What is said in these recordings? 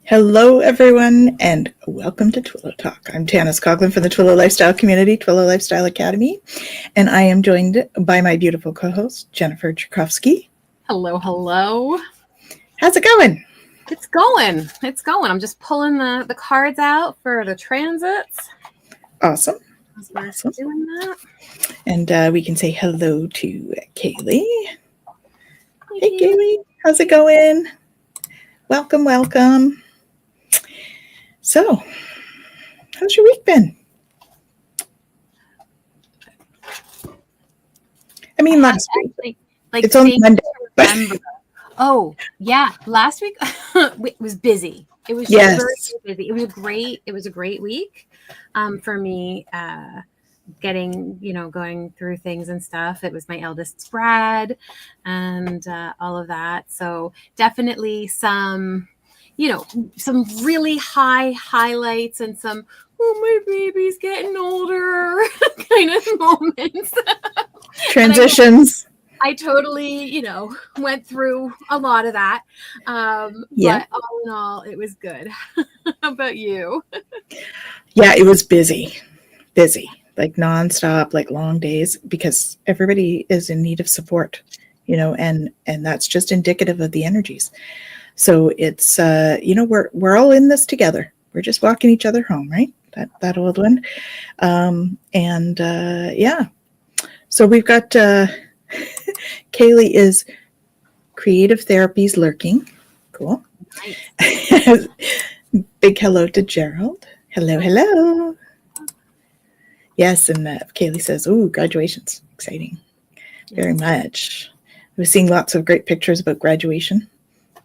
Hello, everyone, and welcome to Twillow Talk. I'm Tanys Coughlan from the Twillow Lifestyle Community, Twillow Lifestyle Academy, and I am joined by my beautiful co-host, Jennifer Jurkofsky. Hello, hello. How's it going? It's going. I'm just pulling the cards out for the transits. Awesome. Awesome. Doing that. And we can say hello to Kaylee. Hey, Kaylee. How's it going? Welcome. So, how's your week been? I mean, last week. It's only Monday. Oh, yeah. Last week it was busy. It was very busy. It was a great week for me going through things and stuff. It was my eldest Brad and all of that. So definitely some really high highlights and some, oh, my baby's getting older kind of moments. Transitions. I totally, went through a lot of that. But all in all, it was good. How about you? Yeah, it was busy, like nonstop, like long days, because everybody is in need of support, and that's just indicative of the energies. So it's, we're all in this together. We're just walking each other home, right? That old one. So we've got, Kaylee is creative therapies lurking. Cool. Nice. Big hello to Gerald. Hello. Yes, and Kaylee says, "Oh, graduation's exciting, very much." We've seen lots of great pictures about graduation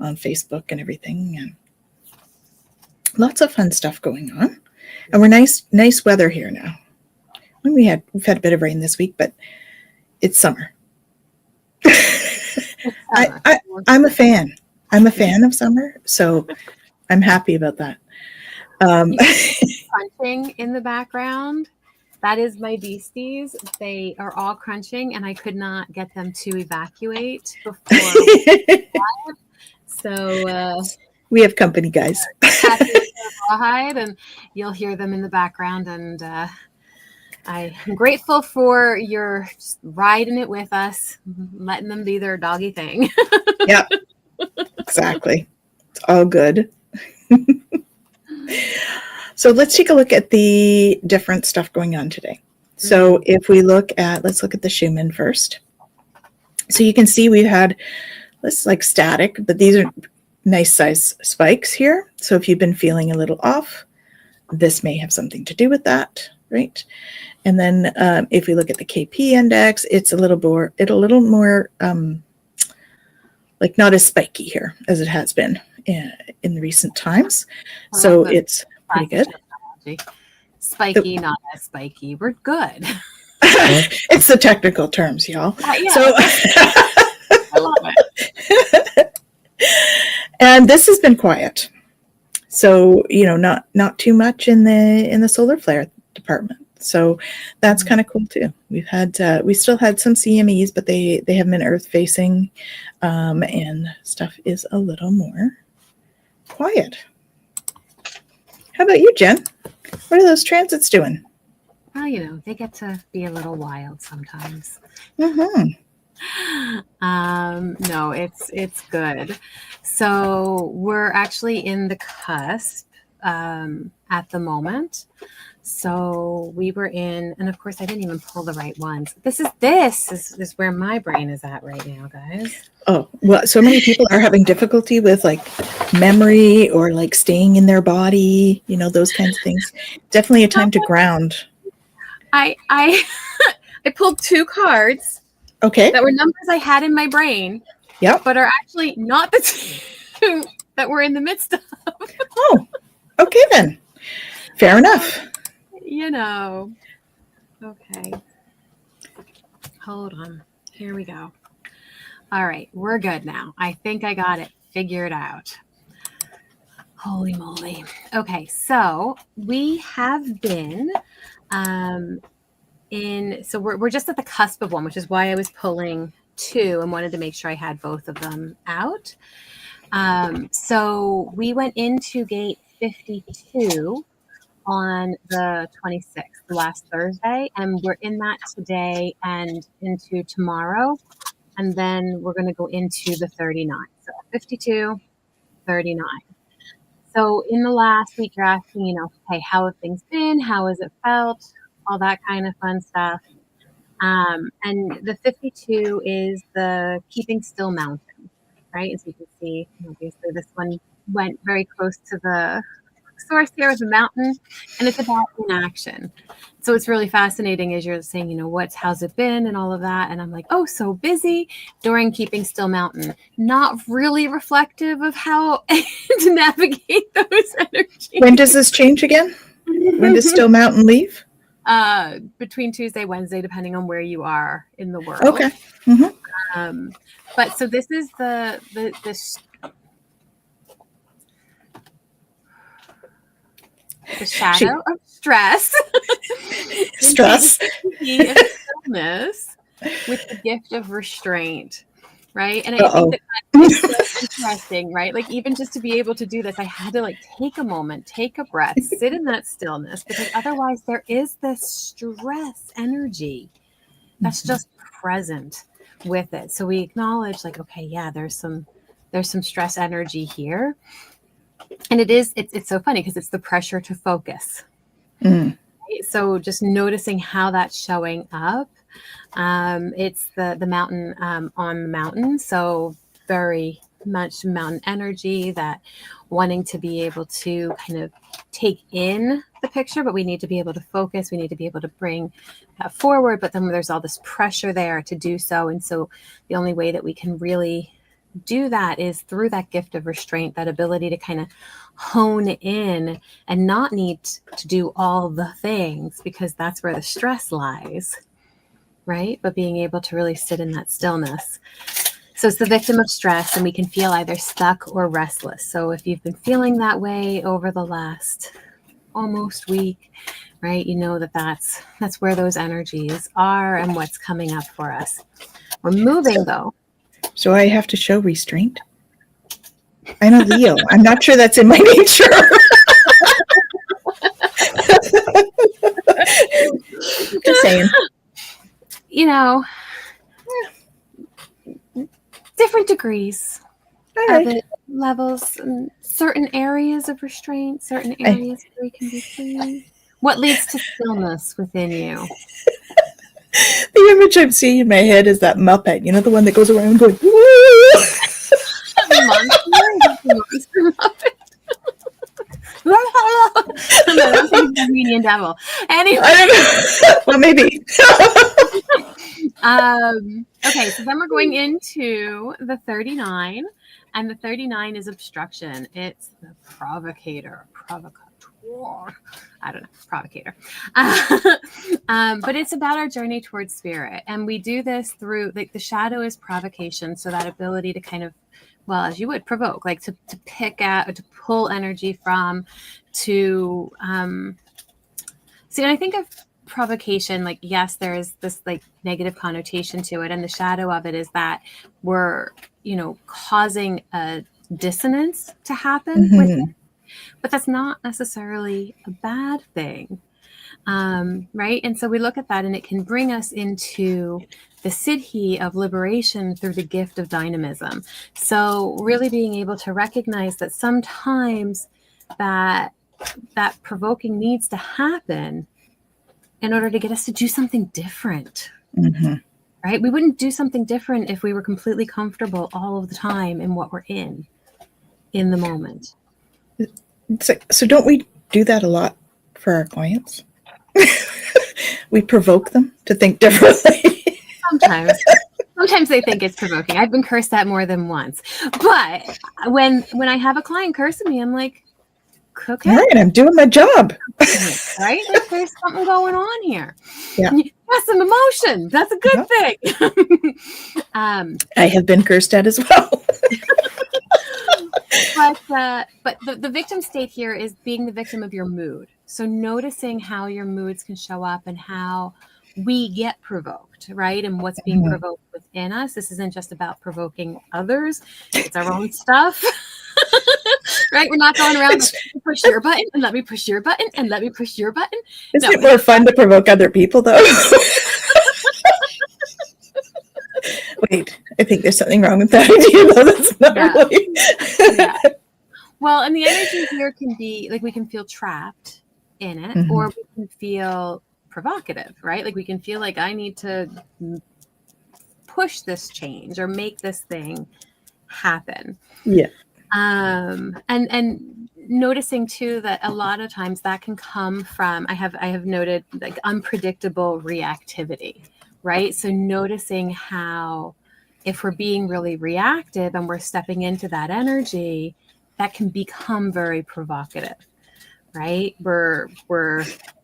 on Facebook and everything, and lots of fun stuff going on. And we're nice weather here now. We've had a bit of rain this week, but it's summer. I'm a fan. I'm a fan of summer, so I'm happy about that. Crunching in the background. That is my beasties. They are all crunching, and I could not get them to evacuate before. So we have company, guys. And you'll hear them in the background, and I'm grateful for your riding it with us, letting them be their doggy thing. Yep, exactly. It's all good. So let's take a look at the different stuff going on today. So if we let's look at the Schumann first. So you can see we've had this like static, but these are nice size spikes here. So if you've been feeling a little off, this may have something to do with that, right? And then if we look at the KP index, it's a little more like not as spiky here as it has been in the recent times. So it's pretty good. Spiky, not as spiky. We're good. It's the technical terms, y'all. Yeah. So I love it. And this has been quiet. So, not too much in the solar flare department. So that's kind of cool too. We still had some CMEs, but they have been earth facing, and stuff is a little more quiet. How about you, Jen? What are those transits doing? Well, they get to be a little wild sometimes. Mm-hmm. No, it's good. So we're actually in the cusp at the moment. So we were in, and of course I didn't even pull the right ones. This is where my brain is at right now, guys. Oh, well, so many people are having difficulty with like memory or like staying in their body, those kinds of things. Definitely a time to ground. I pulled two cards. Okay. That were numbers I had in my brain. Yep. But are actually not the two that we're in the midst of. Oh, okay then. Fair enough. Okay. Hold on. Here we go. All right. We're good now. I think I got it figured out. Holy moly. Okay. So we have been so we're just at the cusp of one, which is why I was pulling two and wanted to make sure I had both of them out. So we went into gate 52 on the 26th, last Thursday, and we're in that today and into tomorrow. And then we're going to go into the 39. So 52, 39. So in the last week, you're asking, hey, how have things been? How has it felt? All that kind of fun stuff. And the 52 is the keeping still mountain, right? As you can see, obviously this one went very close to the source here of the mountain, and it's about inaction. So it's really fascinating as you're saying, how's it been and all of that. And I'm like, oh, so busy during keeping still mountain, not really reflective of how to navigate those energies. When does this change again? When does still mountain leave? Between Tuesday, Wednesday, depending on where you are in the world. Okay. Mm-hmm. But so this is the shadow of stress. Stress. Of stillness with the gift of restraint, right? And I think that's so interesting, right? Like even just to be able to do this, I had to take a moment, take a breath, sit in that stillness, because otherwise there is this stress energy that's just present with it. So we acknowledge okay, yeah, there's some stress energy here. And it's so funny because it's the pressure to focus. Right? So just noticing how that's showing up. It's the mountain on the mountain. So very much mountain energy, that wanting to be able to kind of take in the picture, but we need to be able to focus. We need to be able to bring that forward. But then there's all this pressure there to do so. And so the only way that we can really do that is through that gift of restraint, that ability to kind of hone in and not need to do all the things, because that's where the stress lies, right? But being able to really sit in that stillness. So it's the victim of stress, and we can feel either stuck or restless. So if you've been feeling that way over the last almost week, right, that's where those energies are and what's coming up for us. We're moving though. So I have to show restraint. I'm a Leo. I'm not sure that's in my nature. Just saying. Different degrees Right. of it, levels, and certain areas of restraint, certain areas where you can be free. What leads to stillness within you? The image I'm seeing in my head is that Muppet, the one that goes around going, woo! Monster Muppet. No, that's the Tasmanian devil. Anyway. Well, maybe. Okay, so then we're going into the 39, and the 39 is obstruction. It's the provocator. I don't know, provocator. But it's about our journey towards spirit. And we do this through, the shadow is provocation. So that ability to kind of, well, as you would provoke, to pick at, or to pull energy from, to, see, when I think of provocation, yes, there is this negative connotation to it. And the shadow of it is that we're, causing a dissonance to happen with it. But that's not necessarily a bad thing, right? And so we look at that, and it can bring us into the siddhi of liberation through the gift of dynamism. So really being able to recognize that sometimes that provoking needs to happen in order to get us to do something different, right? We wouldn't do something different if we were completely comfortable all of the time in what we're in the moment. So don't we do that a lot for our clients? We provoke them to think differently. Sometimes they think it's provoking. I've been cursed at more than once. But when I have a client cursing me, I'm like, okay. All right, I'm doing my job. Right? There's something going on here. Yeah. That's some emotion. That's a good thing. I have been cursed at as well. But the victim state here is being the victim of your mood. So noticing how your moods can show up and how we get provoked. provoked, right? And what's being provoked within us. This isn't just about provoking others. It's our own stuff. Right? We're not going around, let me push your button, and let me push your button, and let me push your button. Isn't it more fun to provoke other people, though? Wait, I think there's something wrong with that idea, though. That's not really. Yeah. Well, and the energy here can be like we can feel trapped in it, or we can feel provocative, right? Like we can feel like I need to push this change or make this thing happen. Yeah. And noticing too that a lot of times that can come from I have noted like unpredictable reactivity, right? So noticing how if we're being really reactive and we're stepping into that energy, that can become very provocative, right? We're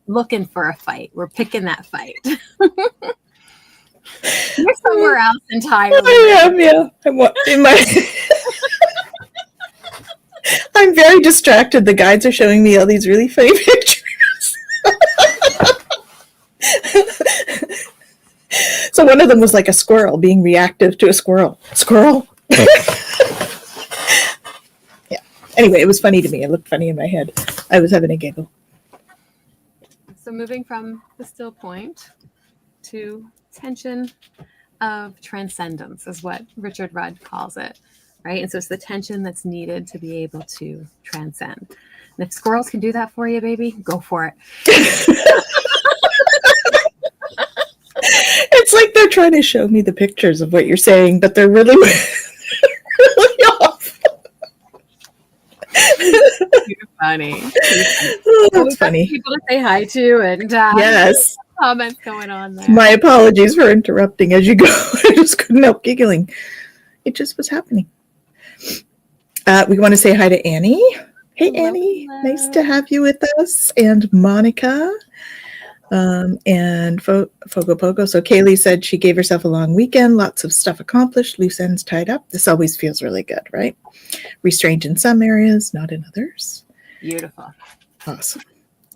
looking for a fight. We're picking that fight. You're somewhere else entirely. I am, yeah. I'm very distracted. The guides are showing me all these really funny pictures. So one of them was like a squirrel being reactive to a squirrel. Squirrel. Yeah. Anyway, it was funny to me. It looked funny in my head. I was having a giggle. So moving from the still point to tension of transcendence is what Richard Rudd calls it, right? And so it's the tension that's needed to be able to transcend. And if squirrels can do that for you, baby, go for it. It's like they're trying to show me the pictures of what you're saying, but they're really, really off. You're funny. Oh, that's funny. People to say hi to, and yes, comments going on there. My apologies for interrupting as you go. I just couldn't help giggling. It just was happening. We want to say hi to Annie. Hey, hello, Annie. hello. Nice to have you with us. And Monica. And Fogo Pogo. So Kaylee said she gave herself a long weekend, lots of stuff accomplished, loose ends tied up. This always feels really good, right? Restrained in some areas, not in others. Beautiful. Awesome.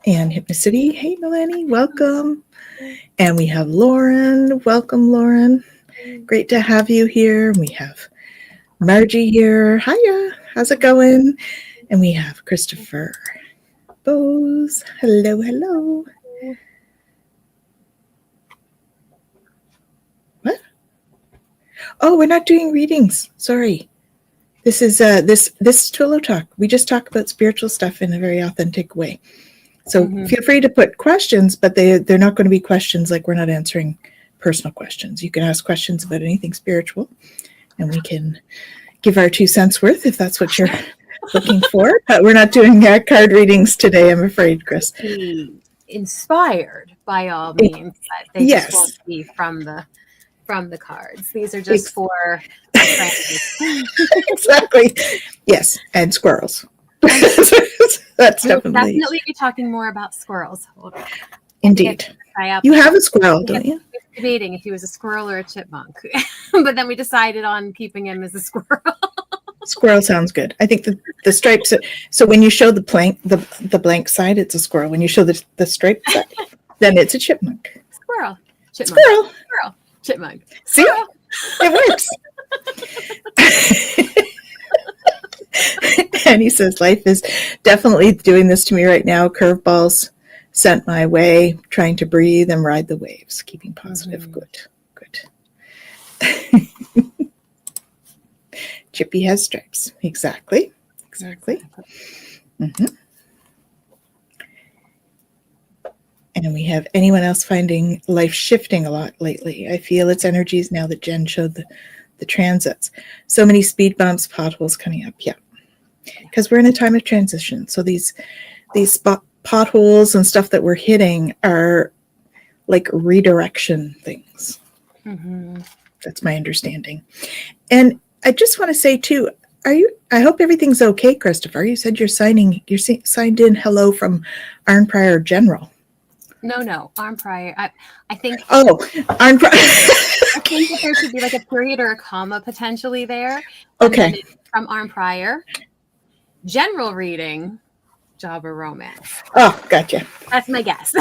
And Hypnocity. Hey, Melanie, welcome. And we have Lauren. Welcome, Lauren. Great to have you here. We have Margie here. Hiya. How's it going? And we have Christopher Bose. Hello, hello. What? Oh, we're not doing readings. Sorry. This is this Twillow Talk. We just talk about spiritual stuff in a very authentic way. So feel free to put questions, but they're not going to be questions like we're not answering personal questions. You can ask questions about anything spiritual, and we can give our 2 cents worth if that's what you're looking for. But we're not doing card readings today, I'm afraid, Chris. Be inspired by all means, but they Yes. just won't be from the cards. These are just for Exactly. Yes, and squirrels. That's We'll definitely be talking more about squirrels. Hold on. indeed. You have a squirrel, don't you? We were debating if he was a squirrel or a chipmunk, but then we decided on keeping him as a squirrel. Squirrel sounds good. I think the stripes. So when you show the blank side, it's a squirrel. When you show the striped side, then it's a chipmunk. Squirrel, chipmunk. Squirrel, chipmunk. See, it works. And he says, life is definitely doing this to me right now. Curveballs sent my way, trying to breathe and ride the waves, keeping positive. Good. Chippy has stripes. Exactly. Mm-hmm. And we have anyone else finding life shifting a lot lately? I feel its energies now that Jen showed the transits. So many speed bumps, potholes coming up. Yeah. Because we're in a time of transition. So these potholes and stuff that we're hitting are like redirection things. Mm-hmm. That's my understanding. And I just want to say too, I hope everything's okay, Christopher. You said you're signed in hello from Arn Pryor General. No, Arn Pryor. I think. Oh, Arn Pryor. I think that there should be like a period or a comma potentially there. Okay. From Arn Pryor. General reading, job or romance. Oh, gotcha. That's my guess.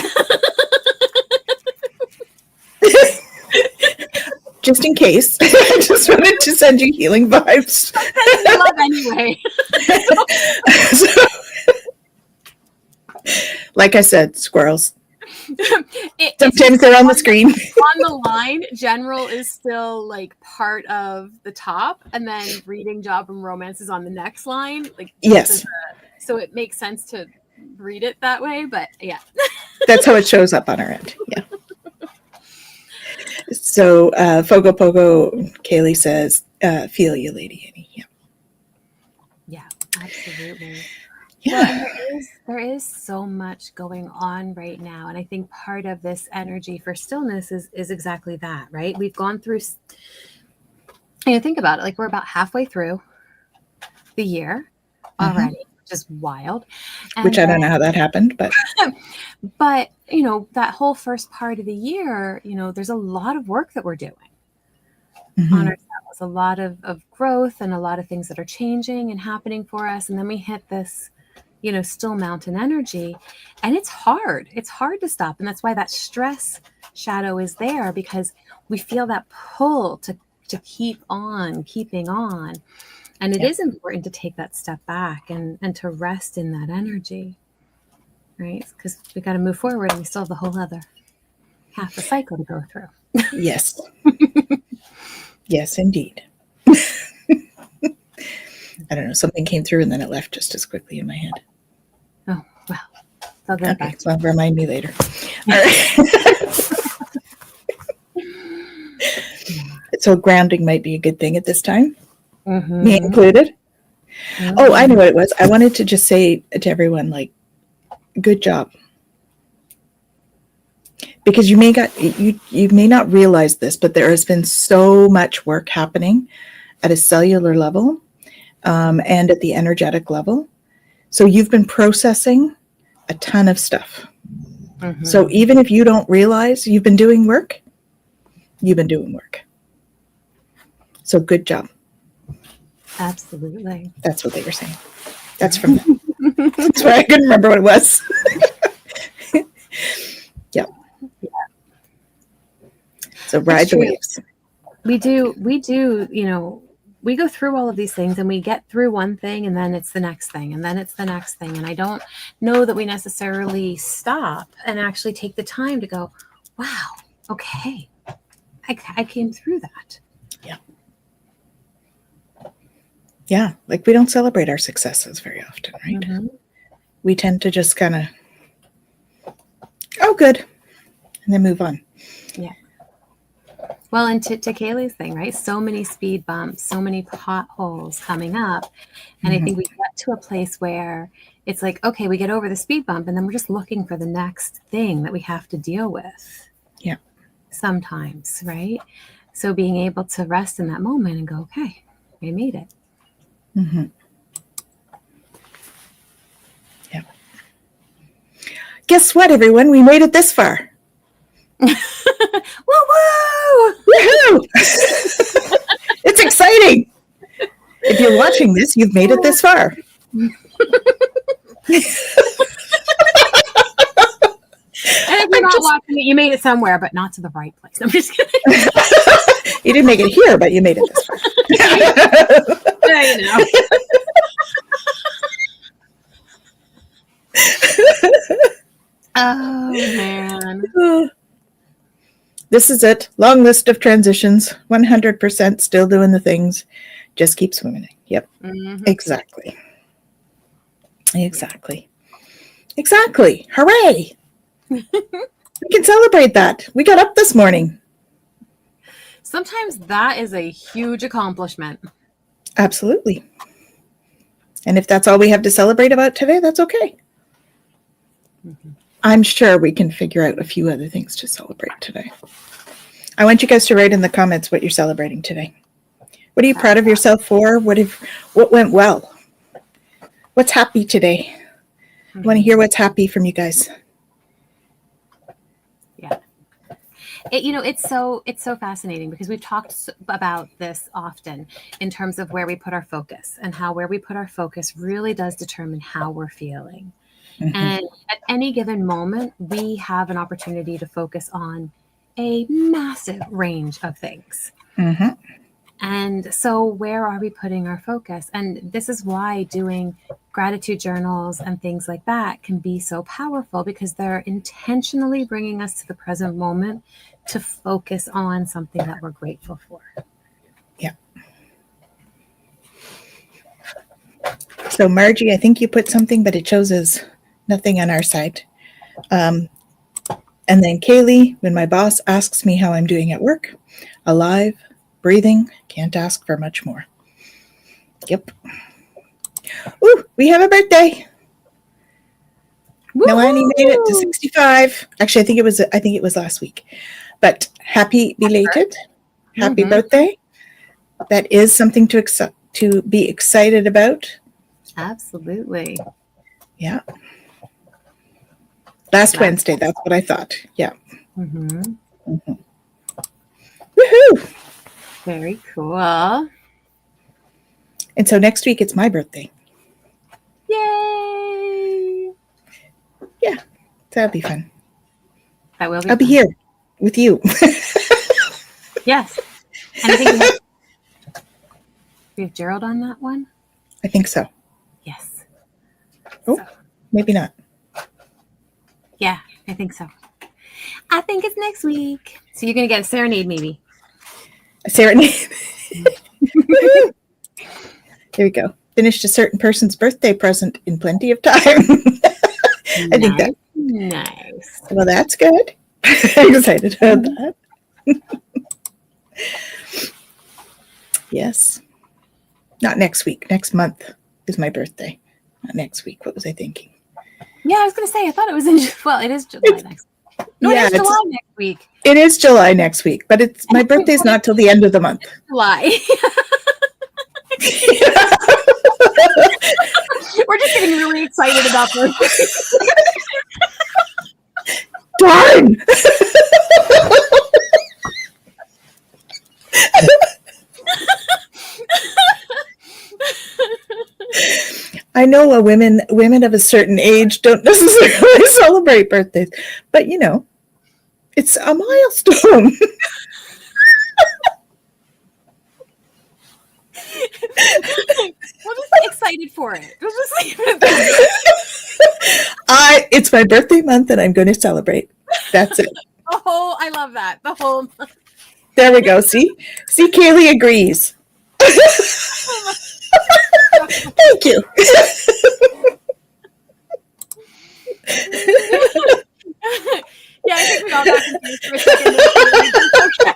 just in case. I just wanted to send you healing vibes. Love anyway. So, like I said, squirrels. Sometimes they're on the screen. On the line, general is still like part of the top, and then reading, job, and romance is on the next line. Like, yes. So it makes sense to read it that way, but yeah. That's how it shows up on our end. Yeah. So Fogo Pogo Kaylee says, feel you, Lady Annie. Yeah. Yeah, absolutely. Yeah. Well, and there is so much going on right now. And I think part of this energy for stillness is exactly that, right? We've gone through, think about it, like we're about halfway through the year already, which is wild. And which I don't know how that happened, but. But, that whole first part of the year, there's a lot of work that we're doing on ourselves, a lot of growth and a lot of things that are changing and happening for us. And then we hit this, still mountain energy, and it's hard. It's hard to stop. And that's why that stress shadow is there, because we feel that pull to keep on keeping on. And it is important to take that step back and to rest in that energy. Right? Because we got to move forward, and we still have the whole other half a cycle to go through. Yes. Yes, indeed. I don't know. Something came through and then it left just as quickly in my head. Oh, well. I'll go back. Well, remind me later. All right. So grounding might be a good thing at this time. Me included. Oh, I know what it was. I wanted to just say to everyone, like, good job. Because you may not realize this, but there has been so much work happening at a cellular level and at the energetic level. So you've been processing a ton of stuff. So even if you don't realize you've been doing work, you've been doing work. So good job. Absolutely. That's what they were saying. That's from them. That's why I couldn't remember what it was. Yep. So ride the waves. We do, we go through all of these things, and we get through one thing, and then it's the next thing, and then it's the next thing. And I don't know that we necessarily stop and actually take the time to go, wow, okay, I came through that. Yeah. Yeah. Like we don't celebrate our successes very often, right? We tend to just kind of, oh, good. And then move on. Yeah. Well, and to Kaylee's thing, right? So many speed bumps, so many potholes coming up. And I think we get to a place where it's like, okay, we get over the speed bump, and then we're just looking for the next thing that we have to deal with. Yeah. Sometimes, right? So being able to rest in that moment and go, okay, we made it. Yeah. Guess what, everyone? We made it this far. Woo woo! Woohoo! It's exciting. If you're watching this, you've made it this far. And if you're not watching it, you made it somewhere, but not to the right place. I'm just kidding. You didn't make it here, but you made it this far. Yeah, you know. Oh, man. This is it. Long list of transitions. 100% still doing the things. Just keep swimming. Yep. Exactly. Exactly. Exactly. Hooray. We can celebrate that. We got up this morning. Sometimes that is a huge accomplishment. Absolutely. And if that's all we have to celebrate about today, that's okay. I'm sure we can figure out a few other things to celebrate today. I want you guys to write in the comments what you're celebrating today. What are you proud of yourself for? What went well? What's happy today? I want to hear what's happy from you guys. Yeah. It's so fascinating because we've talked about this often in terms of where we put our focus, and how where we put our focus really does determine how we're feeling. And at any given moment, we have an opportunity to focus on a massive range of things. Mm-hmm. And so where are we putting our focus? And this is why doing gratitude journals and things like that can be so powerful, because they're intentionally bringing us to the present moment to focus on something that we're grateful for. Yeah. So Margie, I think you put something, but it shows as nothing on our side. And then Kaylee, when my boss asks me how I'm doing at work, alive, breathing, can't ask for much more. Yep. Ooh, we have a birthday. Nalani made it to 65. Actually, I think it was last week. But happy belated. Happy birthday. That is something to be excited about. Absolutely. Yeah. Last Wednesday, that's what I thought. Yeah. Mm-hmm. Mm-hmm. Woohoo! Very cool. And so next week it's my birthday. Yay! Yeah, that'll be fun. That will be. I'll be here with you. Yes. And I think we have Gerald on that one. I think so. Yes. Oh, maybe not. Yeah, I think so. I think it's next week. So you're going to get a serenade, maybe. A serenade. There we go. Finished a certain person's birthday present in plenty of time. I think that. Nice. Well, that's good. I'm excited about that. Yes. Not next week. Next month is my birthday. Not next week. What was I thinking? Yeah, I was going to say, I thought it was in, well, it is July next week. No, yeah, it is July next week. It is July next week, but it's my birthday's not till the end of the month. July. We're just getting really excited about this. Darn! I know women of a certain age don't necessarily celebrate birthdays, but you know, it's a milestone. We'll just be excited for it. We'll just leave it It's my birthday month and I'm going to celebrate. That's it. Oh, I love that. The whole month. There we go. See, Kaylee agrees. Thank you. Yeah, I think we all got confused for a second. Okay.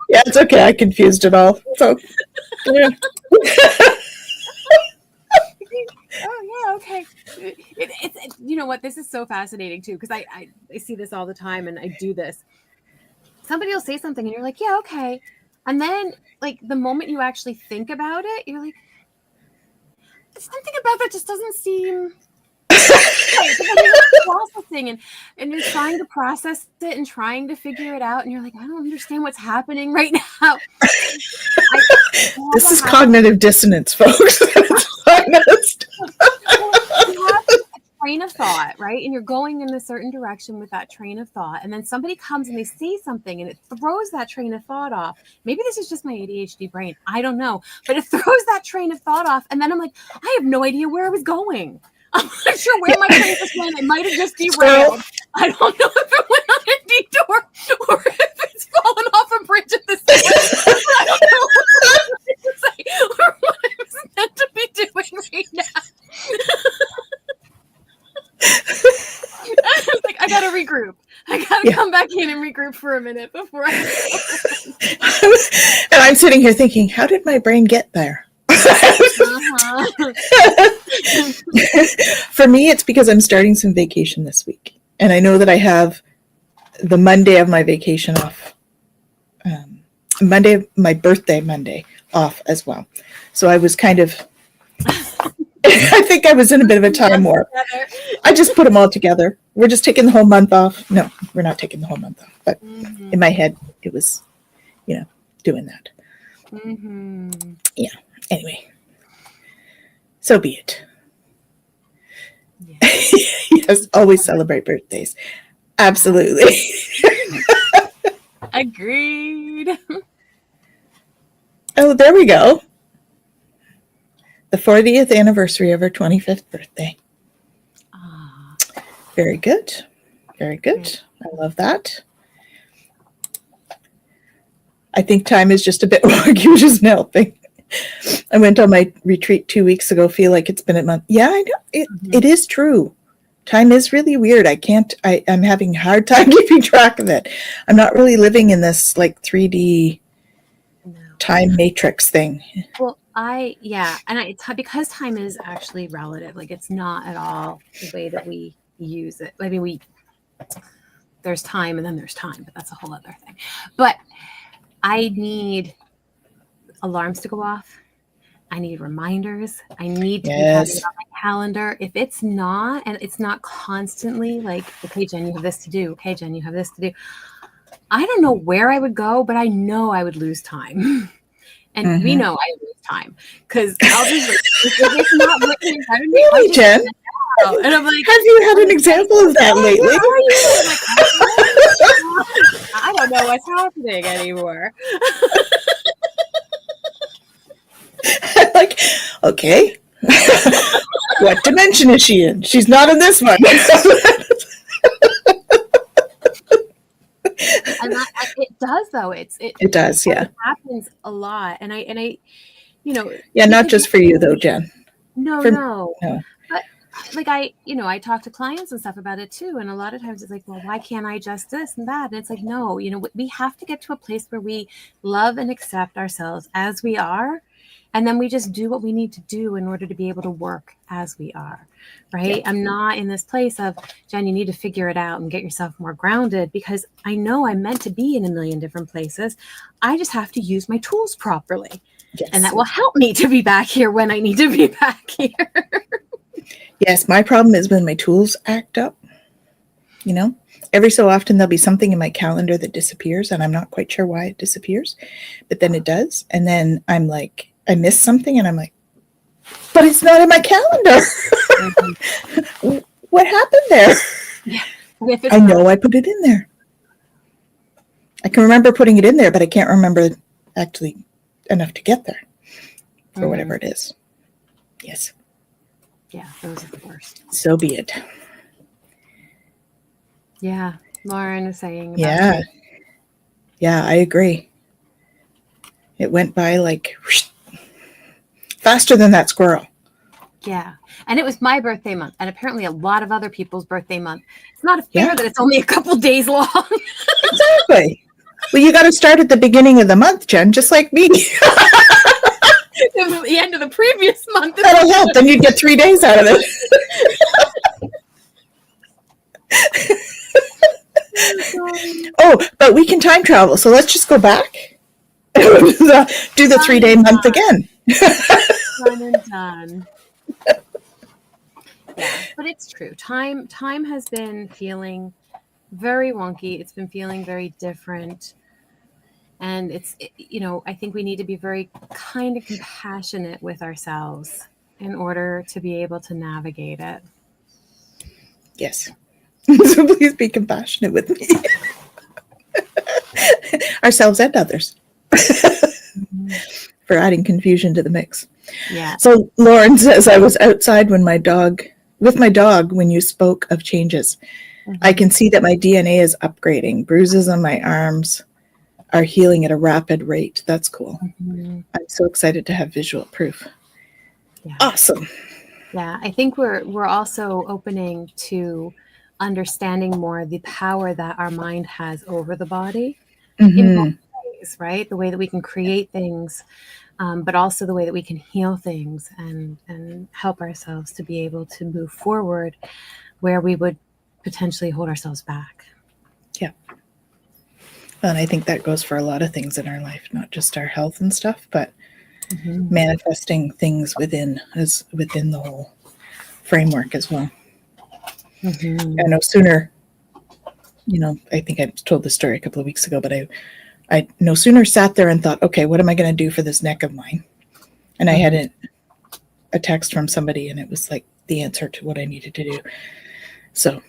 Yeah, it's okay. I confused it all. So, yeah. Oh yeah, okay. It's you know what? This is so fascinating too, because I see this all the time, and I do this. Somebody will say something, and you're like, yeah, okay, and then like the moment you actually think about it, you're like, something about that just doesn't seem. Processing and you're trying to process it and trying to figure it out, and you're like, I don't understand what's happening right now. This is cognitive dissonance, folks. It's honest. You have a train of thought, right? And you're going in a certain direction with that train of thought, and then somebody comes and they say something and it throws that train of thought off. Maybe this is just my ADHD brain, I don't know, but it throws that train of thought off, and then I'm like, I have no idea where I was going. I'm not sure where my train was going. It might have just derailed. I don't know if it went on a detour or if it's fallen off a bridge at the same. I don't know or what I was meant to be doing right now. I was like, I gotta regroup. I gotta come back in and regroup for a minute before I. And I'm sitting here thinking, how did my brain get there? For me, it's because I'm starting some vacation this week, and I know that I have the Monday of my vacation off, my birthday Monday off as well. So I was kind of, I think I was in a bit of a time warp. I just put them all together. We're just taking the whole month off. No, we're not taking the whole month off, but in my head, it was, doing that. Yeah. Anyway, so be it. Yeah. Yes, always celebrate birthdays. Absolutely. Agreed. Oh, there we go. The 40th anniversary of her 25th birthday. Ah, Very good. Very good. I love that. I think time is just a bit wonky, which is melting. I went on my retreat 2 weeks ago. Feel like it's been a month. Yeah, I know. It is true. Time is really weird. I'm having a hard time keeping track of it. I'm not really living in this like 3D time matrix thing. Well, because time is actually relative. Like it's not at all the way that we use it. I mean, there's time and then there's time, but that's a whole other thing. But I need alarms to go off. I need reminders. I need to be having it on my calendar. If it's not, and it's not constantly like, okay, Jen, you have this to do. Okay, Jen, you have this to do. I don't know where I would go, but I know I would lose time. And we know I lose time because I'll just like, if it's not written in front of me, really, Jen? And I'm like, have you had an example of that lately? Where are you? Like, I don't know what's happening anymore. Like, okay, what dimension is she in? She's not in this one. And it does though. It does, yeah. It happens a lot, and I, yeah, not just for you though, Jen. No. But like I talk to clients and stuff about it too, and a lot of times it's like, well, why can't I just this and that? And it's like, no, we have to get to a place where we love and accept ourselves as we are. And then we just do what we need to do in order to be able to work as we are, right? Yeah. I'm not in this place of, Jen, you need to figure it out and get yourself more grounded, because I know I'm meant to be in a million different places. I just have to use my tools properly. Yes. And that will help me to be back here when I need to be back here. Yes, my problem is when my tools act up, every so often there'll be something in my calendar that disappears and I'm not quite sure why it disappears, but then it does. And then I'm like, I missed something and I'm like, but it's not in my calendar. What happened there? Yeah. I know I put it in there. I can remember putting it in there, but I can't remember actually enough to get there for whatever it is. Yes. Yeah, those are the worst. So be it. Yeah, Lauren is saying. Yeah. Yeah, I agree. It went by like faster than that squirrel. Yeah. And it was my birthday month, and apparently a lot of other people's birthday month. It's not fair that it's only a couple days long. Exactly. Well, you got to start at the beginning of the month, Jen, just like me. The end of the previous month. That'll help. Then you'd get 3 days out of it. Oh, but we can time travel. So let's just go back. Do the 3-day month again. Done and done. Yeah, but it's true. Time has been feeling very wonky. It's been feeling very different. And I think we need to be very kind of compassionate with ourselves in order to be able to navigate it. Yes. So please be compassionate with me. Ourselves and others. For adding confusion to the mix. Yeah. So Lauren says, I was outside with my dog when you spoke of changes. I can see that my DNA is upgrading. Bruises on my arms are healing at a rapid rate. That's cool. I'm so excited to have visual proof. Yeah. Awesome. Yeah, I think we're also opening to understanding more the power that our mind has over the body in both ways, right? The way that we can create things, but also the way that we can heal things and help ourselves to be able to move forward where we would potentially hold ourselves back. Yeah. And I think that goes for a lot of things in our life, not just our health and stuff, but manifesting things within the whole framework as well. I no sooner, I think I told the story a couple of weeks ago, but I no sooner sat there and thought, okay, what am I going to do for this neck of mine? And I had a text from somebody, and it was like the answer to what I needed to do. So,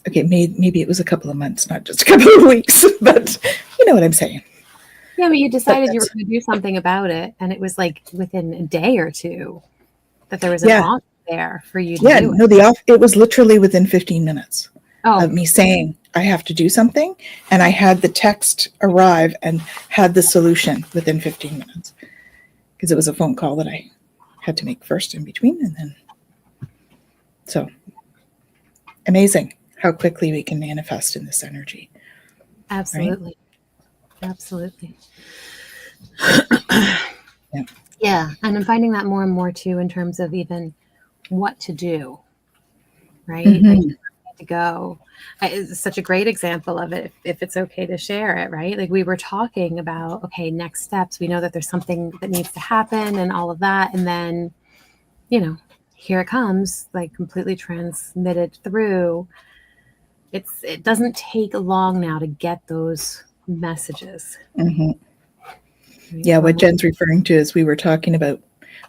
Okay, maybe it was a couple of months, not just a couple of weeks, but you know what I'm saying. Yeah, but you decided you were going to do something about it, and it was like within a day or two that there was an option there for you to do it. No, it was literally within 15 minutes of me Oh, saying I have to do something, and I had the text arrive and had the solution within 15 minutes because it was a phone call that I had to make first in between, and then so amazing how quickly we can manifest in this energy. absolutely. Right? Absolutely. Yeah. Yeah. And I'm finding that more and more too, in terms of even what to do, right? Mm-hmm. Like, to go. It's such a great example of it, if it's okay to share it, right? Like, we were talking about, okay, next steps. We know that there's something that needs to happen and all of that. And then, here it comes, like completely transmitted through. It doesn't take long now to get those messages. Mm-hmm. Yeah, what Jen's referring to is we were talking about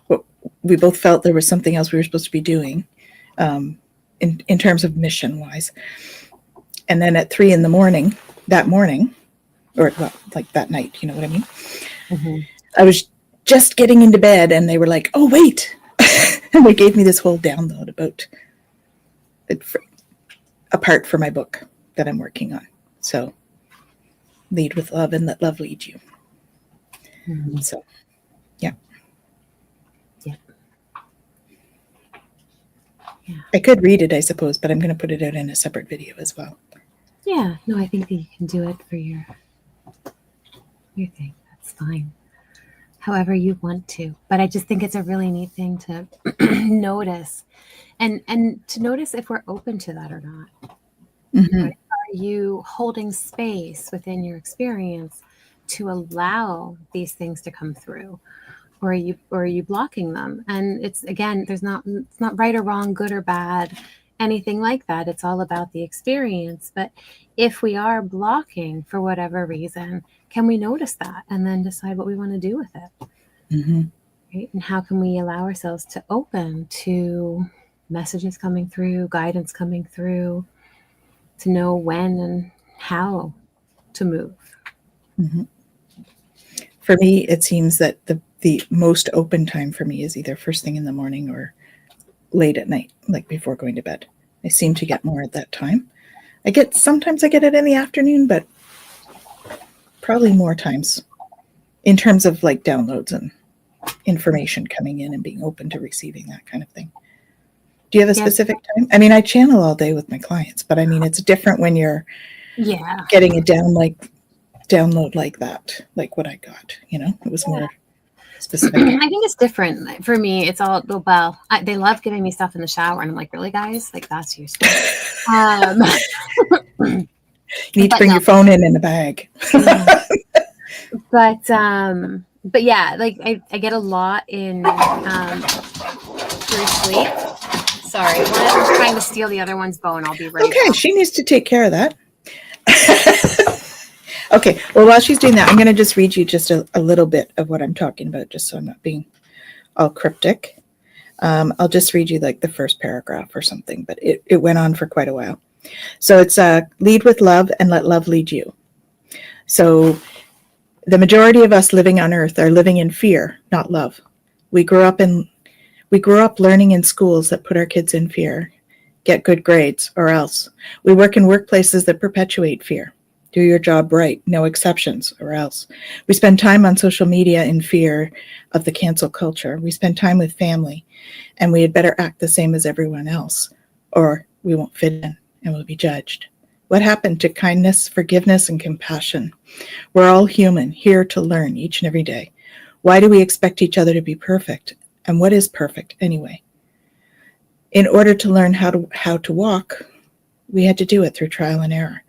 what we both felt there was something else we were supposed to be doing in terms of mission wise. And then at 3 a.m. that morning, or well, like that night, you know what I mean? Mm-hmm. I was just getting into bed and they were like, oh, wait. And they gave me this whole download about a part for my book that I'm working on. So lead with love and let love lead you. Mm-hmm. So, yeah. Yeah. I could read it, I suppose, but I'm going to put it out in a separate video as well. Yeah. No, I think that you can do it for your thing. That's fine. However you want to. But I just think it's a really neat thing to notice. And to notice if we're open to that or not. Mm-hmm. Right? Are you holding space within your experience to allow these things to come through? Or are you blocking them? And it's, again, it's not right or wrong, good or bad, anything like that. It's all about the experience. But if we are blocking for whatever reason, can we notice that and then decide what we want to do with it? Mm-hmm. Right? And how can we allow ourselves to open to messages coming through, guidance coming through, to know when and how to move? Mm-hmm. For me, it seems that the most open time for me is either first thing in the morning or late at night, like before going to bed. I seem to get more at that time. Sometimes I get it in the afternoon, but probably more times in terms of like downloads and information coming in and being open to receiving that kind of thing. Do you have a specific time? I mean, I channel all day with my clients, but I mean, it's different when you're getting a download like that, like what I got, it was more specific. I think it's different. For me, it's all, well, they love giving me stuff in the shower, and I'm like, really, guys? Like, that's useful. You need to bring your phone in a bag. But yeah, like I get a lot in through sleep. Sorry, I'm trying to steal the other one's bone. I'll be right back. Okay, she needs to take care of that. Okay, well, while she's doing that, I'm going to just read you just a little bit of what I'm talking about, just so I'm not being all cryptic. I'll just read you like the first paragraph or something, but it went on for quite a while. So it's lead with love and let love lead you. So the majority of us living on Earth are living in fear, not love. We grew up learning in schools that put our kids in fear. Get good grades or else. We work in workplaces that perpetuate fear. Do your job right, no exceptions or else. We spend time on social media in fear of the cancel culture. We spend time with family, and we had better act the same as everyone else, or we won't fit in and we'll be judged. What happened to kindness, forgiveness, and compassion? We're all human, here to learn each and every day. Why do we expect each other to be perfect? And what is perfect anyway? In order to learn how to walk, we had to do it through trial and error.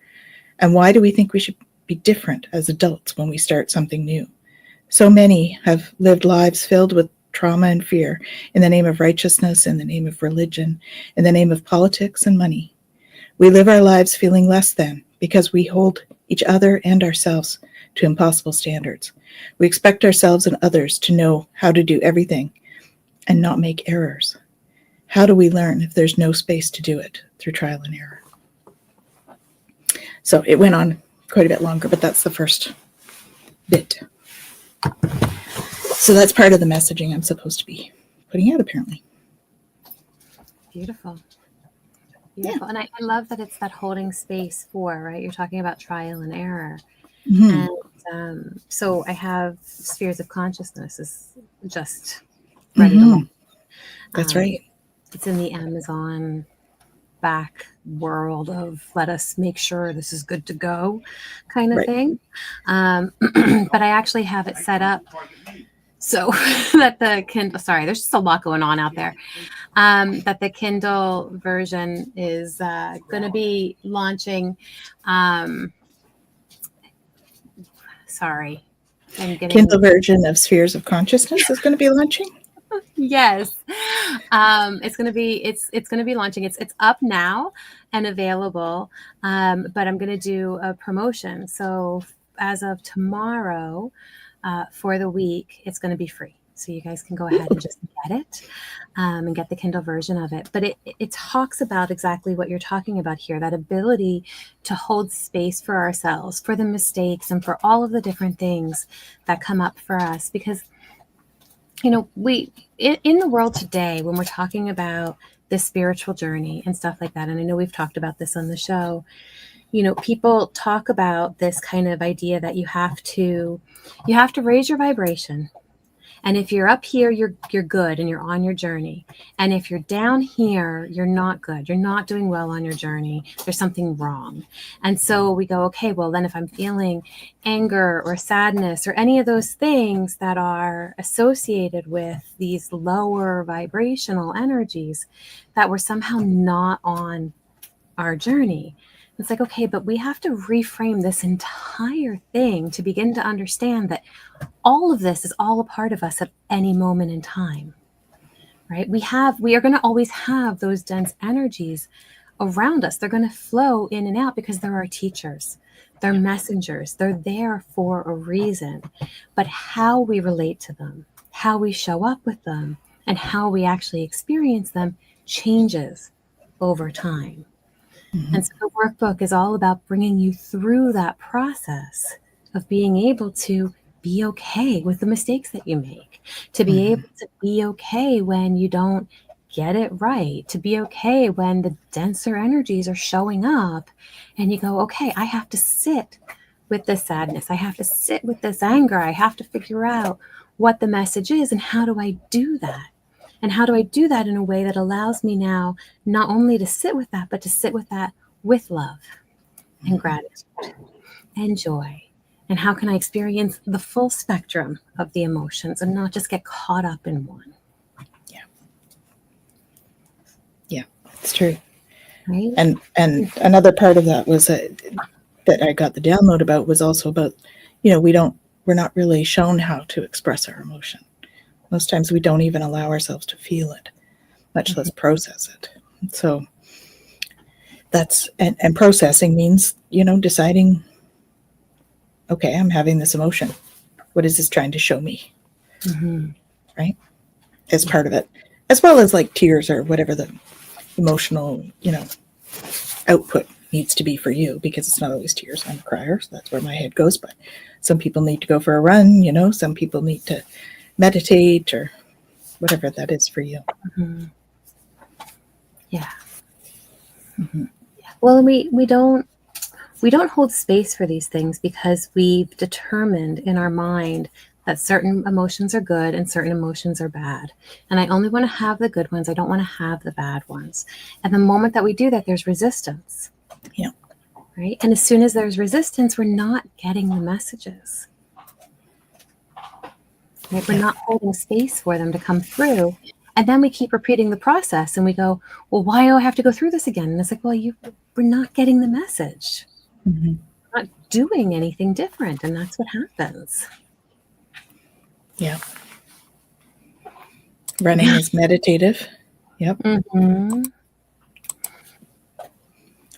And why do we think we should be different as adults when we start something new? So many have lived lives filled with trauma and fear in the name of righteousness, in the name of religion, in the name of politics and money. We live our lives feeling less than because we hold each other and ourselves to impossible standards. We expect ourselves and others to know how to do everything and not make errors. How do we learn if there's no space to do it? Through trial and error. So it went on quite a bit longer, but that's the first bit. So that's part of the messaging I'm supposed to be putting out, apparently. Beautiful. Beautiful. Yeah. And I love that it's that holding space for, right? You're talking about trial and error. Mm-hmm. And so I have spheres of consciousness is just ready to launch. That's right. It's in the Amazon back world of let us make sure this is good to go kind of thing. But I actually have it set up so that the Kindle, sorry, there's just a lot going on out there. That the Kindle version is going to be launching. Sorry. Kindle version of Spheres of Consciousness is going to be launching? Yes. It's going to be launching. It's up now and available. But I'm going to do a promotion. So as of tomorrow, for the week, it's going to be free. So you guys can go ahead and just get it and get the Kindle version of it. But it talks about exactly what you're talking about here, that ability to hold space for ourselves, for the mistakes, and for all of the different things that come up for us. Because, you know, in the world today, when we're talking about this spiritual journey and stuff like that, and I know we've talked about this on the show, you know, people talk about this kind of idea that you have to raise your vibration. And if you're up here, you're good and you're on your journey. And if you're down here, you're not good. You're not doing well on your journey. There's something wrong. And so we go, okay, well, then if I'm feeling anger or sadness or any of those things that are associated with these lower vibrational energies, that we're somehow not on our journey. It's like, okay, but we have to reframe this entire thing to begin to understand that all of this is all a part of us at any moment in time, right? We are going to always have those dense energies around us. They're going to flow in and out because they're our teachers. They're messengers. They're there for a reason. But how we relate to them, how we show up with them, and how we actually experience them changes over time. Mm-hmm. And so the workbook is all about bringing you through that process of being able to be okay with the mistakes that you make, to be able to be okay when you don't get it right, to be okay when the denser energies are showing up and you go, okay, I have to sit with this sadness. I have to sit with this anger. I have to figure out what the message is and how do I do that? And how do I do that in a way that allows me now not only to sit with that, but to sit with that with love and gratitude and joy? And how can I experience the full spectrum of the emotions and not just get caught up in one? Yeah, it's true. Right? And another part of that was that I got the download about was also about, you know, we're not really shown how to express our emotion. Most times we don't even allow ourselves to feel it, much less process it. So that's, and processing means, you know, deciding, okay, I'm having this emotion. What is this trying to show me? Mm-hmm. Right? As part of it, as well as like tears or whatever the emotional, you know, output needs to be for you, because it's not always tears. I'm a crier, so that's where my head goes. But some people need to go for a run, you know, some people need to meditate or whatever that is for you. Mm-hmm. Yeah. Mm-hmm. Well, and we don't hold space for these things because we've determined in our mind that certain emotions are good and certain emotions are bad. And I only want to have the good ones. I don't want to have the bad ones. And the moment that we do that, there's resistance. Yeah. Right. And as soon as there's resistance, we're not getting the messages. Right? We're not holding space for them to come through. And then we keep repeating the process and we go, well, why do I have to go through this again? And it's like, well, we're not getting the message. Mm-hmm. We're not doing anything different. And that's what happens. Yeah. Running is meditative. Yep. Mm-hmm.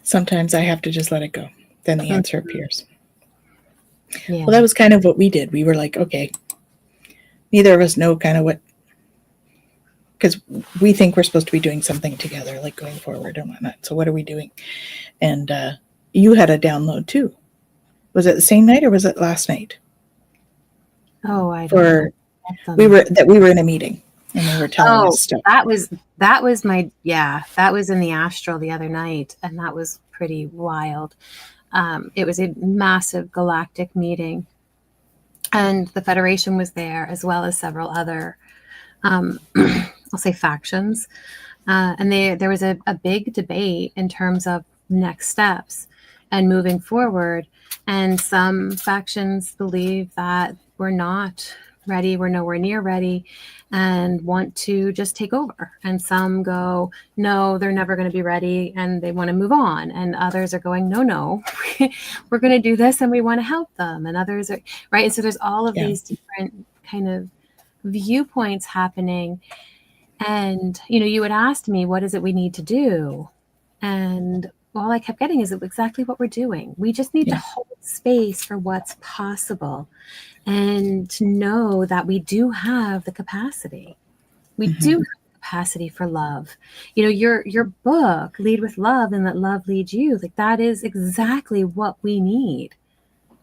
Sometimes I have to just let it go. Then the answer appears. Yeah. Well, that was kind of what we did. We were like, okay, neither of us know kind of what, because we think we're supposed to be doing something together, like going forward and whatnot. So what are we doing? And, you had a download too. Was it the same night or was it last night? Oh, I don't know. We were in a meeting and they were telling us stuff. that was that was in the astral the other night, and that was pretty wild. It was a massive galactic meeting, and the Federation was there, as well as several other, I'll say, factions. And there was a big debate in terms of next steps and moving forward. And some factions believe that we're not ready, we're nowhere near ready, and want to just take over. And some go, no, they're never going to be ready, and they want to move on. And others are going, no, we're going to do this, and we want to help them. And others are, right? And so there's all of these different kind of viewpoints happening. And, you had asked me, what is it we need to do? And all I kept getting is exactly what we're doing. We just need to hold space for what's possible, and to know that we do have the capacity. We do have the capacity for love. Your book, Lead with Love, and Let Love Lead You, like, that is exactly what we need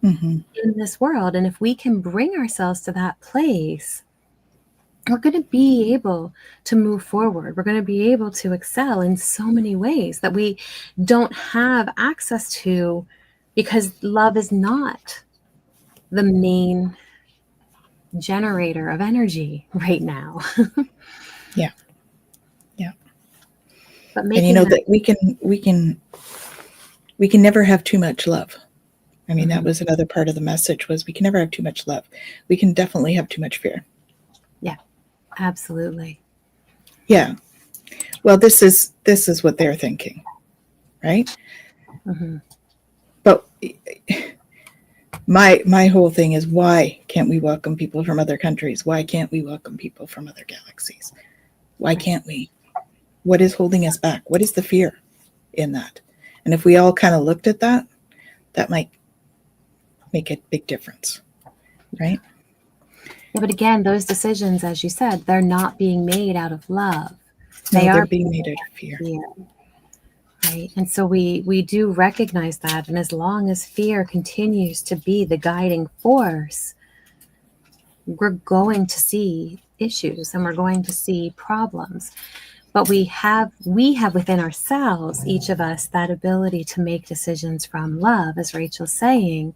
in this world. And if we can bring ourselves to that place, we're going to be able to move forward. We're going to be able to excel in so many ways that we don't have access to, because love is not the main generator of energy right now. Yeah. But and that we can never have too much love. I mean, that was another part of the message, was we can never have too much love. We can definitely have too much fear. Yeah, absolutely. Yeah. Well, this is what they're thinking, right? But my whole thing is, why can't we welcome people from other countries? Why can't we welcome people from other galaxies? Why can't we? What is holding us back? What is the fear in that? And if we all kind of looked at that, that might make a big difference, right? Yeah, but again, those decisions, as you said, they're not being made out of love. They're being made out of fear. Right. And so we do recognize that. And as long as fear continues to be the guiding force, we're going to see issues and we're going to see problems. But we have within ourselves, each of us, that ability to make decisions from love, as Rachel's saying.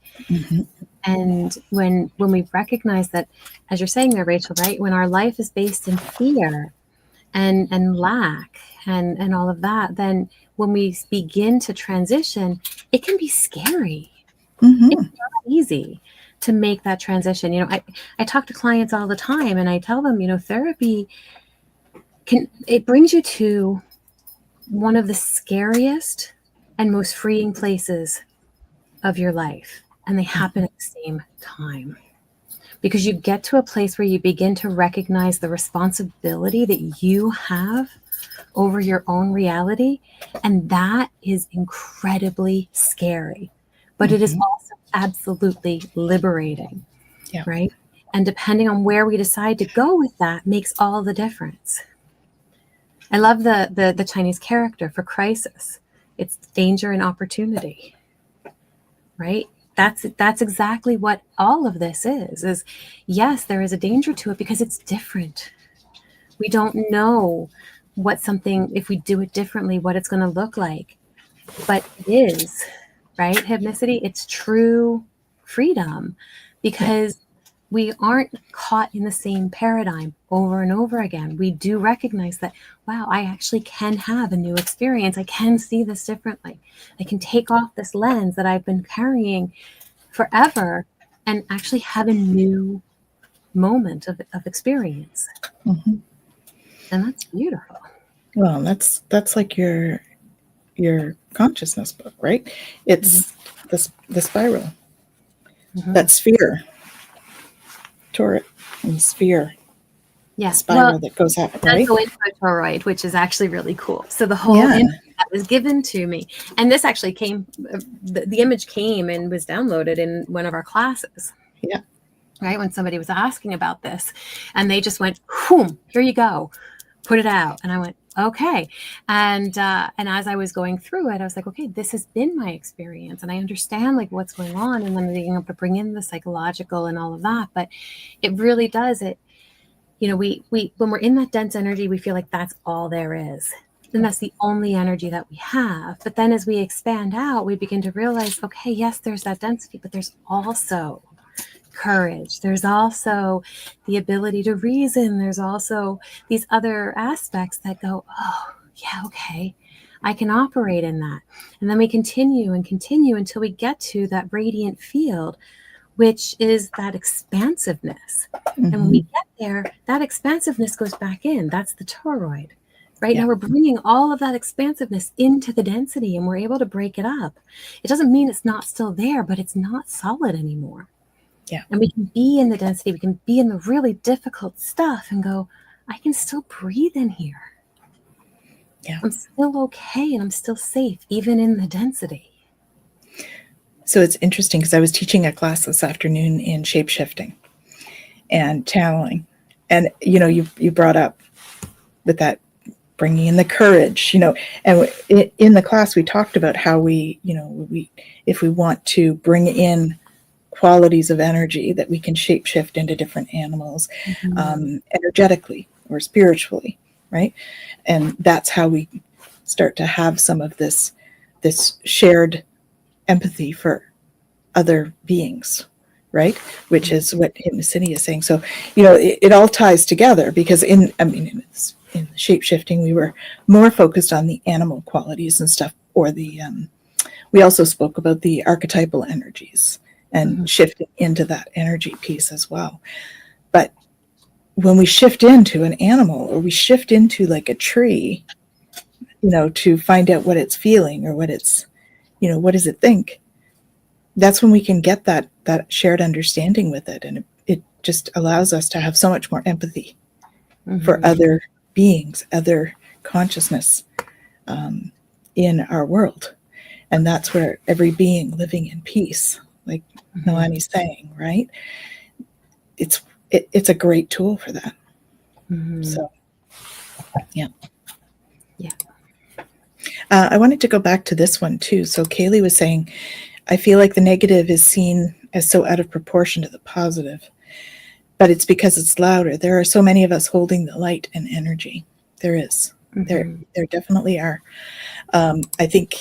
And when we recognize that, as you're saying there, Rachel, right, when our life is based in fear and lack and all of that, then when we begin to transition, it can be scary. It's not easy to make that transition. I talk to clients all the time, and I tell them, therapy it brings you to one of the scariest and most freeing places of your life. And they happen at the same time, because you get to a place where you begin to recognize the responsibility that you have over your own reality. And that is incredibly scary, but it is also absolutely liberating, right? And depending on where we decide to go with that makes all the difference. I love the Chinese character for crisis. It's danger and opportunity, right? That's exactly what all of this is yes, there is a danger to it because it's different. We don't know what something, if we do it differently, what it's going to look like. But it is, right? Hypnicity, it's true freedom, because we aren't caught in the same paradigm over and over again. We do recognize that, wow, I actually can have a new experience. I can see this differently. I can take off this lens that I've been carrying forever and actually have a new moment of experience. And that's beautiful. Well, that's like your consciousness book, right? It's the spiral. That sphere. Toroid and sphere. Yeah. Spiral that goes up, right? That's a toroid, which is actually really cool. So the whole image that was given to me, and this actually came, the image came and was downloaded in one of our classes. Yeah. Right. When somebody was asking about this, and they just went, boom, here you go, put it out. And I went, okay. And as I was going through it, I was like, okay, this has been my experience, and I understand like what's going on, and then being able to bring in the psychological and all of that. But it really does it. You know, we when we're in that dense energy, we feel like that's all there is. And that's the only energy that we have. But then as we expand out, we begin to realize, okay, yes, there's that density, but there's also courage. There's also the ability to reason. There's also these other aspects that go, oh, yeah, okay, I can operate in that. And then we continue and continue until we get to that radiant field, which is that expansiveness. And when we get there, that expansiveness goes back in. That's the toroid. Right now, we're bringing all of that expansiveness into the density, and we're able to break it up. It doesn't mean it's not still there, but it's not solid anymore. Yeah. And we can be in the density, we can be in the really difficult stuff and go, I can still breathe in here. Yeah. I'm still okay, and I'm still safe, even in the density. So it's interesting because I was teaching a class this afternoon in shape-shifting and channeling. And, you know, you brought up with that bringing in the courage, you know, and in the class we talked about how we, you know, if we want to bring in qualities of energy that we can shape-shift into different animals, energetically or spiritually, right? And that's how we start to have some of this shared empathy for other beings, right? Which is what Hypnocity is saying. So, you know, it all ties together because in shape-shifting, we were more focused on the animal qualities and stuff, or we also spoke about the archetypal energies and shifting into that energy piece as well. But when we shift into an animal, or we shift into like a tree, you know, to find out what it's feeling or what it's, you know, what does it think? That's when we can get that shared understanding with it. And it just allows us to have so much more empathy for other beings, other consciousness in our world. And that's where every being living in peace, like Nalani's saying, right? It's a great tool for that. So, yeah. Yeah. I wanted to go back to this one too. So Kaylee was saying, I feel like the negative is seen as so out of proportion to the positive, but it's because it's louder. There are so many of us holding the light and energy. There is. There definitely are. I think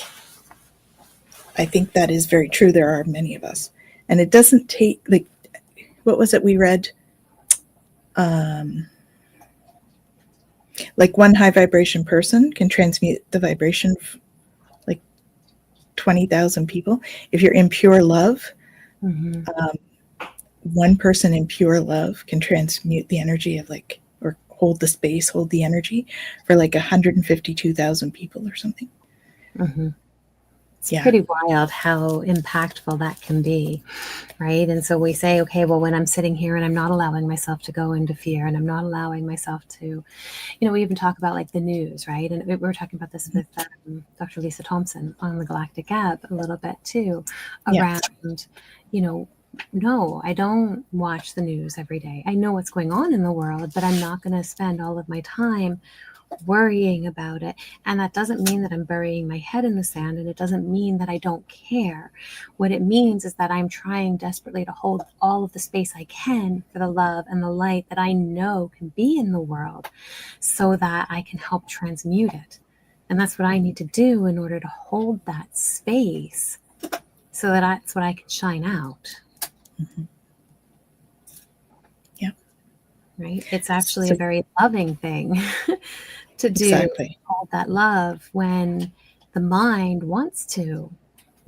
that is very true. There are many of us. And it doesn't take, like, what was it we read? Like one high vibration person can transmute the vibration of like 20,000 people. If you're in pure love, one person in pure love can transmute the energy of like, or hold the space, hold the energy for like 152,000 people or something. It's pretty wild how impactful that can be, right? And so we say, okay, well, when I'm sitting here and I'm not allowing myself to go into fear, and I'm not allowing myself to, you know, we even talk about like the news, right? And we were talking about this with Dr. Lisa Thompson on the Galactic app a little bit too, around, you know, no, I don't watch the news every day. I know what's going on in the world, but I'm not going to spend all of my time worrying about it. And that doesn't mean that I'm burying my head in the sand, and it doesn't mean that I don't care. What it means is that I'm trying desperately to hold all of the space I can for the love and the light that I know can be in the world, so that I can help transmute it. And that's what I need to do in order to hold that space, so that that's what I can shine out. Yeah. Right? It's actually a very loving thing to do, all that love, when the mind wants to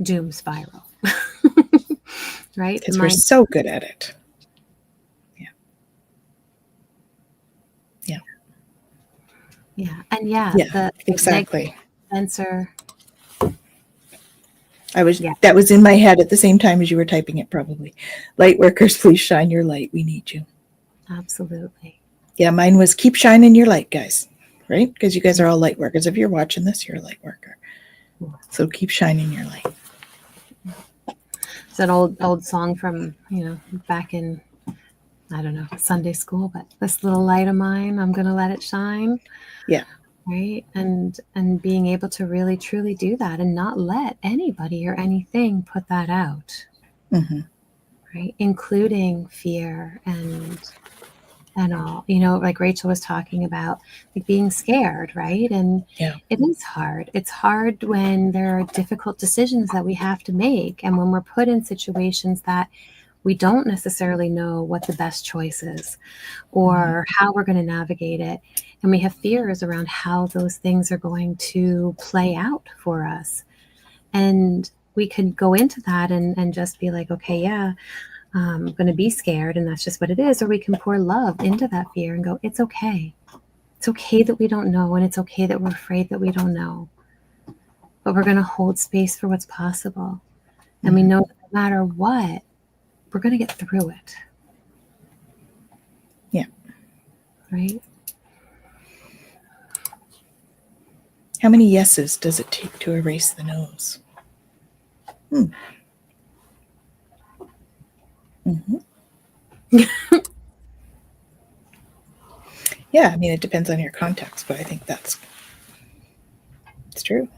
doom spiral. Right? Because we're so good at it. Yeah. And the exactly. Sensor. That was in my head at the same time as you were typing it, probably. Light workers, please shine your light. We need you. Absolutely. Yeah, mine was keep shining your light, guys. Right? Because you guys are all light workers. If you're watching this, you're a light worker. So keep shining your light. It's an old song from, you know, back in, I don't know, Sunday school, but this little light of mine, I'm going to let it shine. Yeah. right? And being able to really truly do that and not let anybody or anything put that out, right? Including fear and all, like Rachel was talking about, like being scared, right? And it is hard. It's hard when there are difficult decisions that we have to make, and when we're put in situations that we don't necessarily know what the best choice is or how we're going to navigate it. And we have fears around how those things are going to play out for us. And we could go into that and just be like, okay, yeah, I'm going to be scared, and that's just what it is. Or we can pour love into that fear and go, it's okay. It's okay that we don't know, and it's okay that we're afraid that we don't know. But we're going to hold space for what's possible. And we know that no matter what, we're going to get through it. Yeah. Right? How many yeses does it take to erase the no's? Yeah, I mean, it depends on your context, but I think it's true.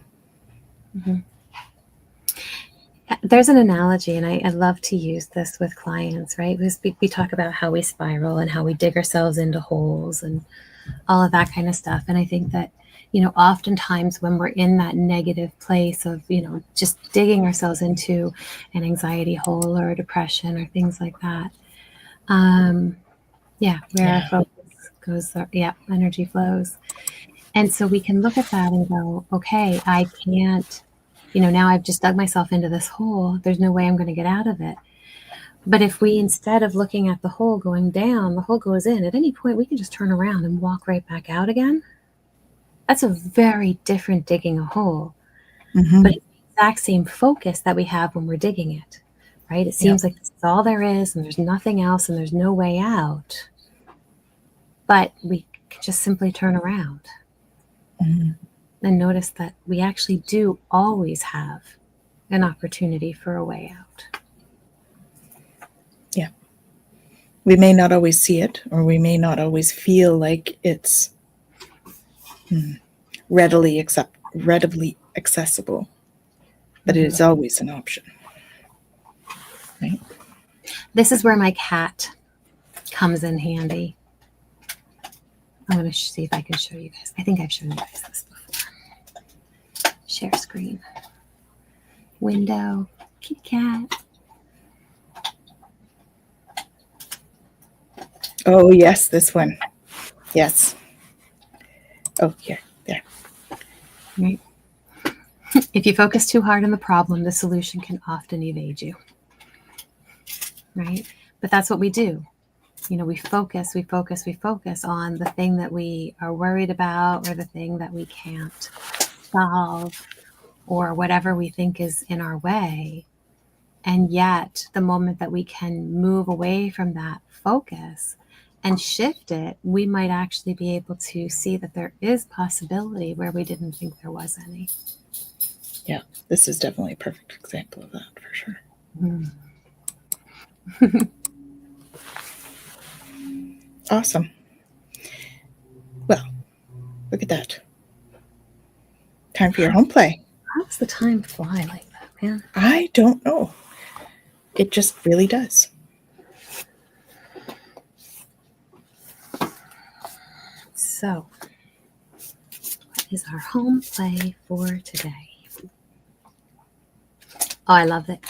There's an analogy, and I love to use this with clients, right? Because we talk about how we spiral and how we dig ourselves into holes and all of that kind of stuff. And I think that, oftentimes when we're in that negative place of, just digging ourselves into an anxiety hole or a depression or things like that, where our focus goes, energy flows. And so we can look at that and go, okay, I can't, now I've just dug myself into this hole. There's no way I'm going to get out of it. But if we, instead of looking at the hole going down, the hole goes in, at any point we can just turn around and walk right back out again. That's a very different digging a hole. But it's the exact same focus that we have when we're digging it, right? It seems like this is all there is, and there's nothing else, and there's no way out. But we can just simply turn around and notice that we actually do always have an opportunity for a way out. Yeah. We may not always see it, or we may not always feel like it's readily accessible, but it is always an option. Right? This is where my cat comes in handy. I'm going to see if I can show you guys. I think I've shown you guys this before. Share screen. Window. Kitty cat. Oh, yes, this one. Yes. Oh, here, there. Right. If you focus too hard on the problem, the solution can often evade you. Right? But that's what we do. We focus on the thing that we are worried about, or the thing that we can't solve, or whatever we think is in our way. And yet, the moment that we can move away from that focus and shift it, we might actually be able to see that there is possibility where we didn't think there was any. Yeah, this is definitely a perfect example of that, for sure. Awesome. Well, look at that. Time for your home play. How does the time fly like that, man? I don't know. It just really does. So, what is our home play for today? Oh, I love it.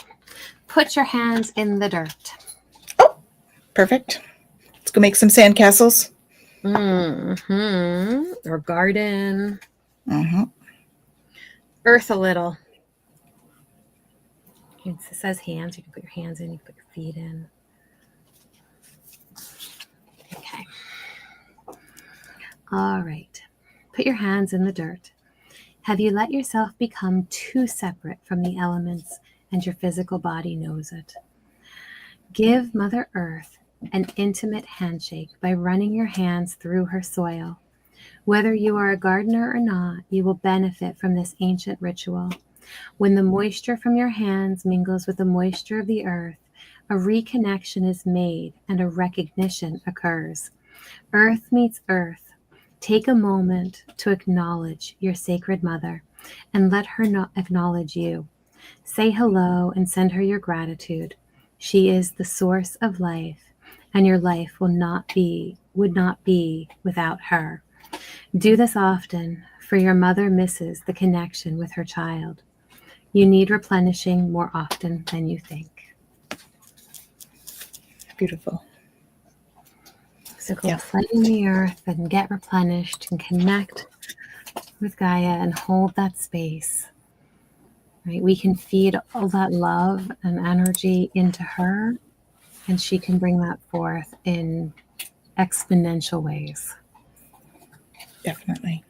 Put your hands in the dirt. Oh, perfect. Let's go make some sandcastles. Or garden. Earth a little. It says hands. You can put your hands in. You can put your feet in. Okay. All right. Put your hands in the dirt. Have you let yourself become too separate from the elements, and your physical body knows it? Give Mother Earth an intimate handshake by running your hands through her soil. Whether you are a gardener or not, you will benefit from this ancient ritual. When the moisture from your hands mingles with the moisture of the earth, a reconnection is made and a recognition occurs. Earth meets earth. Take a moment to acknowledge your sacred mother and let her acknowledge you. Say hello and send her your gratitude. She is the source of life, and your life would not be without her. Do this often, for your mother misses the connection with her child. You need replenishing more often than you think. Beautiful. So go play in the earth and get replenished and connect with Gaia and hold that space. Right? We can feed all that love and energy into her, and she can bring that forth in exponential ways. Definitely.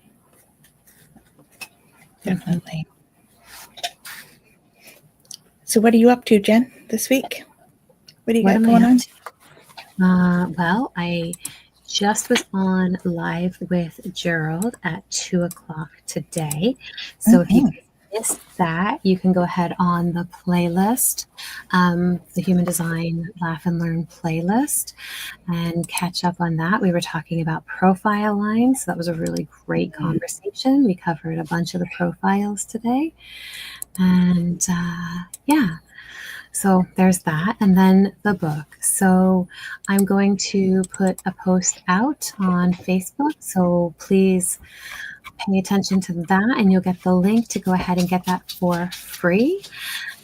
Definitely. So what are you up to, Jen, this week? What do you got going on? Well, I just was on live with Gerald at 2:00 today. So if you missed that, you can go ahead on the playlist, the Human Design Laugh and Learn playlist, and catch up on that. We were talking about profile lines. So that was a really great conversation. We covered a bunch of the profiles today. And yeah. So there's that. And then the book. So I'm going to put a post out on Facebook. So please pay attention to that, and you'll get the link to go ahead and get that for free.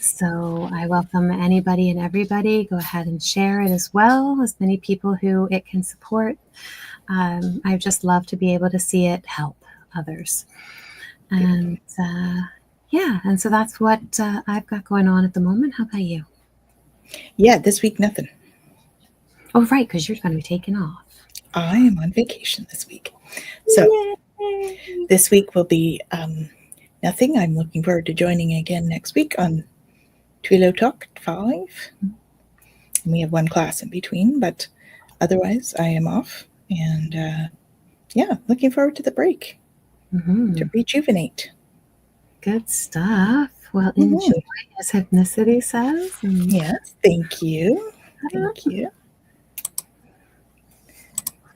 So I welcome anybody and everybody. Go ahead and share it as well, as many people who it can support. I just love to be able to see it help others. And yeah, and so that's what I've got going on at the moment. How about you? Yeah, this week, nothing. Oh, right, because you're going to be taking off. I am on vacation this week. So this week will be nothing. I'm looking forward to joining again next week on Twillow Talk at 5. And we have one class in between, but otherwise I am off. And yeah, looking forward to the break to rejuvenate. Good stuff. Well, enjoy, as Hypnicity says. Yes, thank you. Thank you.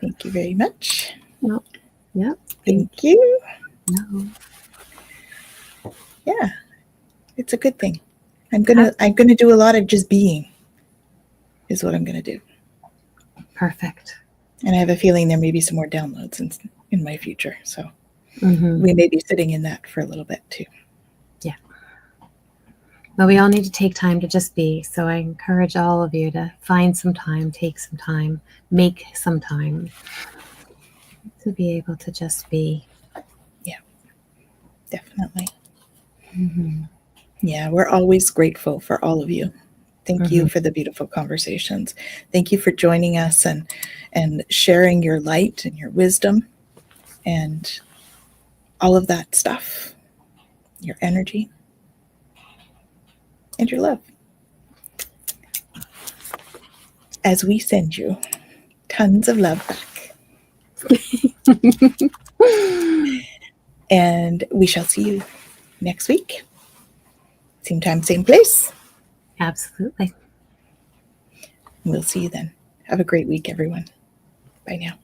Thank you very much. Well, yep. Thank you. No. Yeah, it's a good thing. I'm gonna do a lot of just being. Is what I'm gonna do. Perfect. And I have a feeling there may be some more downloads in my future. So we may be sitting in that for a little bit too. Yeah. Well, we all need to take time to just be. So I encourage all of you to find some time, take some time, make some time to be able to just be. Yeah, definitely. Yeah, we're always grateful for all of you. Thank you for the beautiful conversations. Thank you for joining us and sharing your light and your wisdom and all of that stuff, your energy and your love. As we send you tons of love back. And we shall see you next week. Same time, same place. Absolutely. We'll see you then. Have a great week, everyone. Bye now.